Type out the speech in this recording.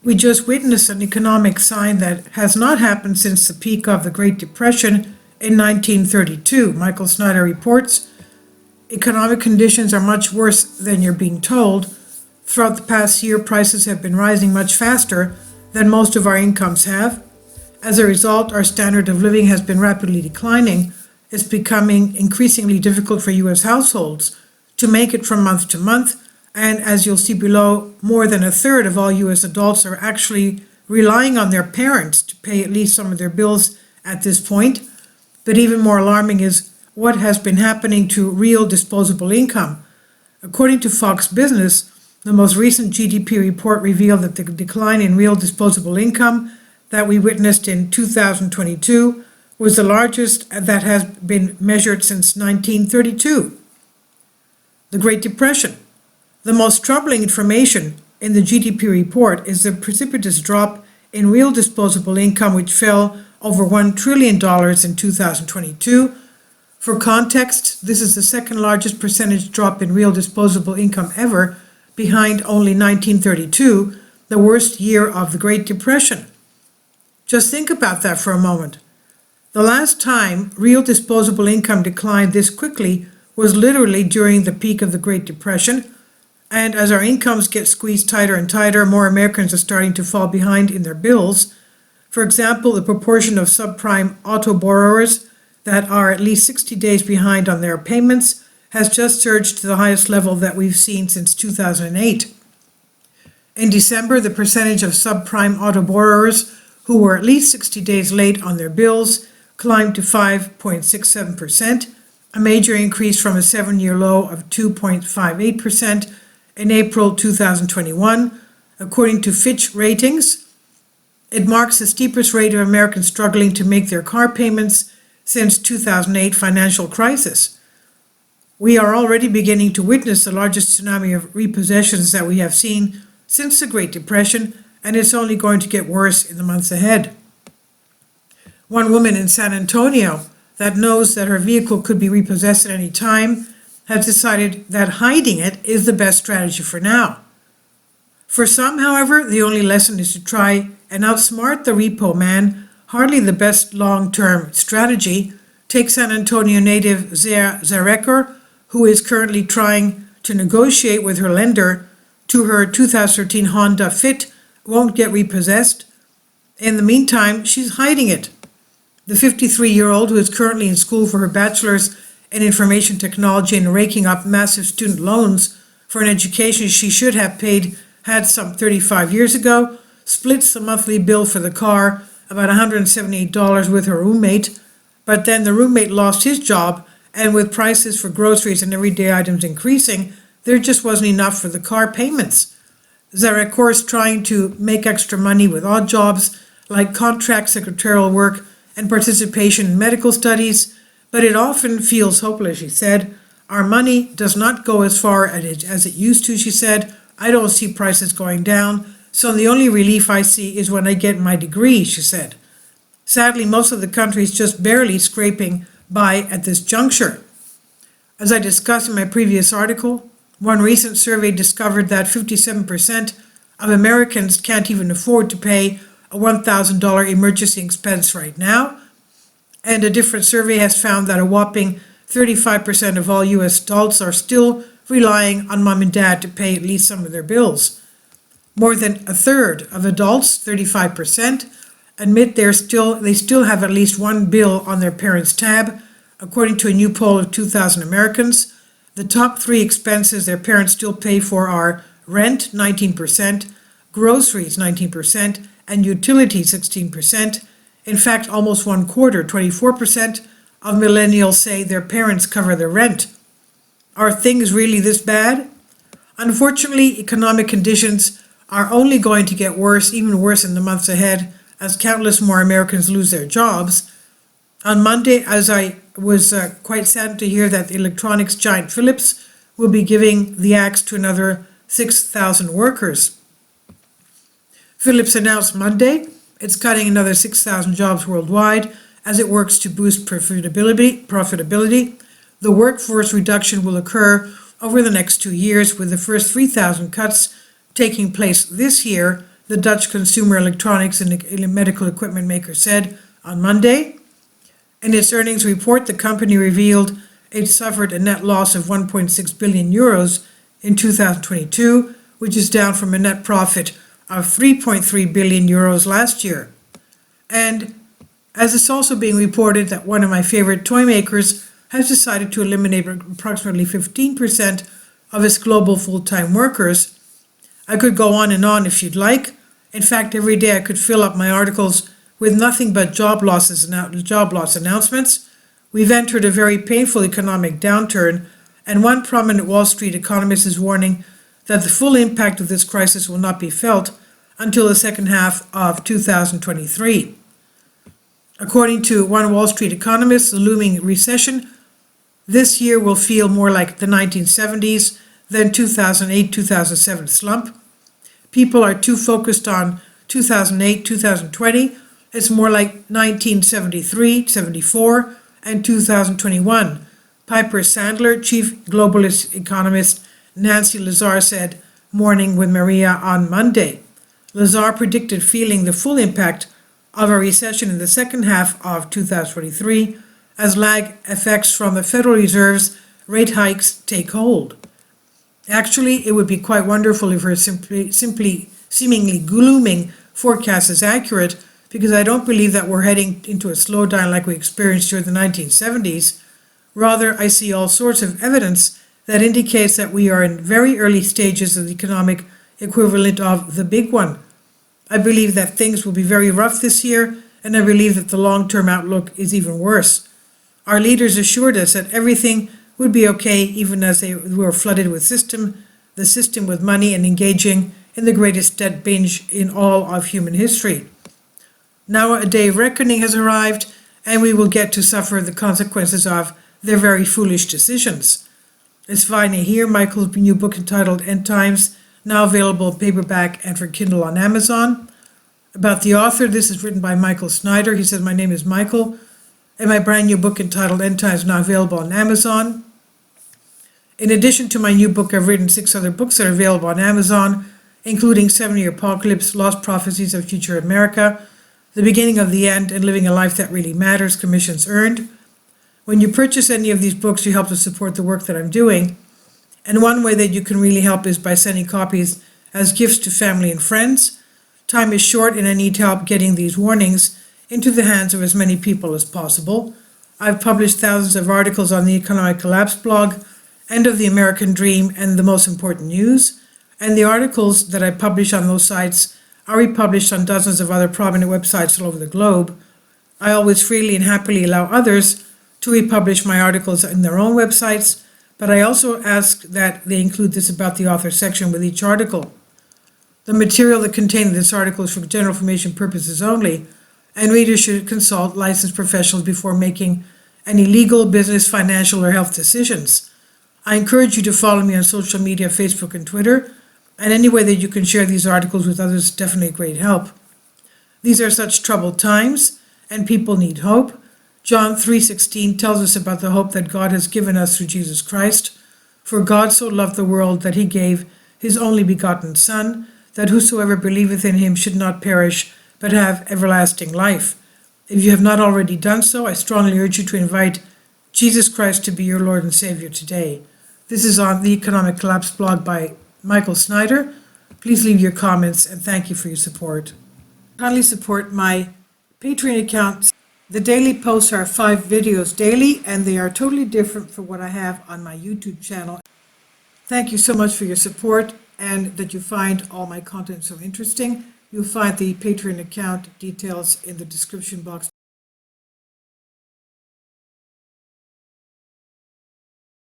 We just witnessed an economic sign that has not happened since the peak of the Great Depression in 1932. Michael Snyder reports, economic conditions are much worse than you're being told. Throughout the past year, prices have been rising much faster than most of our incomes have. As a result, our standard of living has been rapidly declining. It's becoming increasingly difficult for U.S. households to make it from month to month. And as you'll see below, more than a third of all U.S. adults are actually relying on their parents to pay at least some of their bills at this point. But even more alarming is what has been happening to real disposable income. According to Fox Business, the most recent GDP report revealed that the decline in real disposable income that we witnessed in 2022 was the largest that has been measured since 1932. The Great Depression. The most troubling information in the GDP report is the precipitous drop in real disposable income, which fell over $1 trillion in 2022. For context, this is the second largest percentage drop in real disposable income ever, behind only 1932, the worst year of the Great Depression. Just think about that for a moment. The last time real disposable income declined this quickly was literally during the peak of the Great Depression. And as our incomes get squeezed tighter and tighter, more Americans are starting to fall behind in their bills. For example, the proportion of subprime auto borrowers that are at least 60 days behind on their payments has just surged to the highest level that we've seen since 2008. In December, the percentage of subprime auto borrowers who were at least 60 days late on their bills climbed to 5.67%, a major increase from a 7-year low of 2.58% in April 2021. According to Fitch Ratings, it marks the steepest rate of Americans struggling to make their car payments since 2008 financial crisis. We are already beginning to witness the largest tsunami of repossessions that we have seen since the Great Depression, and it's only going to get worse in the months ahead. One woman in San Antonio that knows that her vehicle could be repossessed at any time has decided that hiding it is the best strategy for now. For some, however, the only lesson is to try and outsmart the repo man, hardly the best long-term strategy. Take San Antonio native Zia Zareker, who is currently trying to negotiate with her lender to her 2013 Honda Fit won't get repossessed. In the meantime, she's hiding it. The 53-year-old, who is currently in school for her bachelor's in information technology and raking up massive student loans for an education she should have had some 35 years ago, splits the monthly bill for the car, about $178 with her roommate, but then the roommate lost his job, and with prices for groceries and everyday items increasing, there just wasn't enough for the car payments. Zara, of course, trying to make extra money with odd jobs like contract secretarial work and participation in medical studies, but it often feels hopeless, she said. Our money does not go as far as it used to, she said. I don't see prices going down, so the only relief I see is when I get my degree, she said. Sadly, most of the country is just barely scraping by at this juncture. As I discussed in my previous article, one recent survey discovered that 57% of Americans can't even afford to pay a $1,000 emergency expense right now. And a different survey has found that a whopping 35% of all U.S. adults are still relying on mom and dad to pay at least some of their bills. More than a third of adults, 35%, admit they still have at least one bill on their parents' tab. According to a new poll of 2,000 Americans, the top 3 expenses their parents still pay for are rent, 19%, groceries, 19%, and utilities, 16%. In fact, almost 1/4, 24%, of millennials say their parents cover their rent. Are things really this bad? Unfortunately, economic conditions are only going to get worse, even worse in the months ahead, as countless more Americans lose their jobs. On Monday, as I was quite saddened to hear that the electronics giant Philips will be giving the axe to another 6,000 workers. Philips announced Monday it's cutting another 6,000 jobs worldwide as it works to boost profitability. The workforce reduction will occur over the next 2 years, with the first 3,000 cuts taking place this year the Dutch consumer electronics and medical equipment maker said on Monday. In its earnings report, the company revealed it suffered a net loss of 1.6 billion euros in 2022, which is down from a net profit of 3.3 billion euros last year. And as it's also being reported that one of my favorite toy makers has decided to eliminate approximately 15% of its global full-time workers. I could go on and on if you'd like. In fact, every day I could fill up my articles with nothing but job loss announcements. We've entered a very painful economic downturn, and one prominent Wall Street economist is warning that the full impact of this crisis will not be felt until the second half of 2023. According to one Wall Street economist, the looming recession this year will feel more like the 1970s than 2008-2007 slump. People are too focused on 2008, 2020. It's more like 1973, 74, and 2021. Piper Sandler, chief globalist economist Nancy Lazar said, Morning with Maria on Monday. Lazar predicted feeling the full impact of a recession in the second half of 2023 as lag effects from the Federal Reserve's rate hikes take hold. Actually, it would be quite wonderful if her seemingly glooming forecast is accurate, because I don't believe that we're heading into a slowdown like we experienced during the 1970s. Rather, I see all sorts of evidence that indicates that we are in very early stages of the economic equivalent of the big one. I believe that things will be very rough this year, and I believe that the long-term outlook is even worse. Our leaders assured us that everything would be okay, even as they were flooded with the system with money and engaging in the greatest debt binge in all of human history. Now a day of reckoning has arrived, and we will get to suffer the consequences of their very foolish decisions. It's finally here, Michael's new book entitled End Times, now available paperback and for Kindle on Amazon. About the author, this is written by Michael Snyder. He says, My name is Michael, and my brand new book entitled End Times now available on Amazon. In addition to my new book, I've written 6 other books that are available on Amazon, including 7-Year Apocalypse, Lost Prophecies of Future America, The Beginning of the End, and Living a Life That Really Matters, commissions earned. When you purchase any of these books, you help to support the work that I'm doing. And one way that you can really help is by sending copies as gifts to family and friends. Time is short, and I need help getting these warnings into the hands of as many people as possible. I've published thousands of articles on the Economic Collapse blog, End of the American Dream, and The Most Important News. And the articles that I publish on those sites are republished on dozens of other prominent websites all over the globe. I always freely and happily allow others to republish my articles in their own websites, but I also ask that they include this About the Author section with each article. The material that contained in this article is for general information purposes only, and readers should consult licensed professionals before making any legal, business, financial, or health decisions. I encourage you to follow me on social media, Facebook and Twitter, and any way that you can share these articles with others is definitely a great help. These are such troubled times, and people need hope. John 3:16 tells us about the hope that God has given us through Jesus Christ. For God so loved the world that he gave his only begotten Son, that whosoever believeth in him should not perish, but have everlasting life. If you have not already done so, I strongly urge you to invite Jesus Christ to be your Lord and Savior today. This is on the Economic Collapse blog by Michael Snyder. Please leave your comments, and thank you for your support. Kindly support my Patreon account. The daily posts are 5 videos daily, and they are totally different from what I have on my YouTube channel. Thank you so much for your support, and that you find all my content so interesting. You'll find the Patreon account details in the description box.